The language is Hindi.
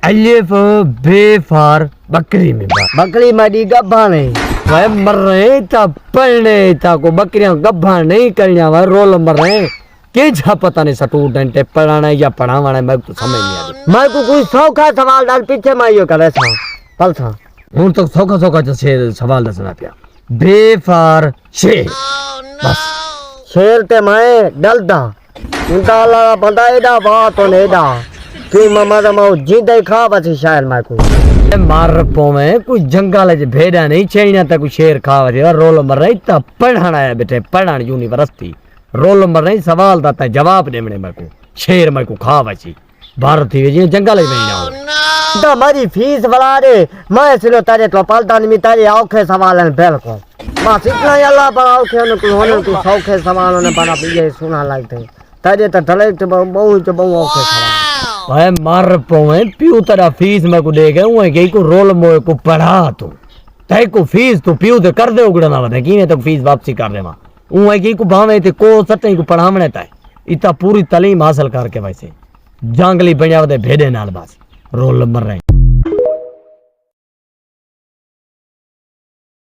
अलिफ बे फॉर बकरी में बकरी मारी गब्बा नहीं वह मर रहे था पढ़ने था को बकरियां गब्भा नहीं करनिया वह रोल मर रहे के जा पता नहीं स्टूडेंट है पढ़ाना या पढ़ावाना मैं तो समझ नहीं आ रही मैं को कोई सौखा सवाल डाल पीछे मैं यो करे था पल था हूं तो सौखा सौखा जैसे सवाल दसना पिया बे फॉर शेर बस शेर ते मैं डलदा उनका अल्लाह बंदा एडा बात तो नेडा क्यों ममा रमा जिंदे खा बची शायद मैं को मार पो में कोई जंगल ज भेड़ा नहीं चाहिए तक कोई शेर खावा रे रोल मर रही त पढ़ाना है बेटे पढ़ान यूनिवर्सिटी रोल मर रही सवाल दाता जवाब देने में को शेर में को खावा छी भारत ही जी जंगल में ना तो मेरी फीस बढ़ा दे मैं सिलो तारे तो पालता नहीं तारे औखे सवाल है बिल्कुल बस इतना अल्लाह पर औखे ने कोई होने को सौखे सवाल ने बना पिए सुना लगते तारे तो ढले तो बहुत औखे सवाल भाई मार पोए पियो तेरा फीस में को दे गए हुए के को रोल मोए को पढ़ा तू तय को फीस तो पियो ते कर दे उगड़ना वदे कीने तो फीस वापसी कर दे मा उए की को भावे ते को सटे को पढ़ावणे ताय इता पूरी तालीम हासिल करके वैसे जंगली बणिया वदे भेड़े नाल बस रोल नंबर रहे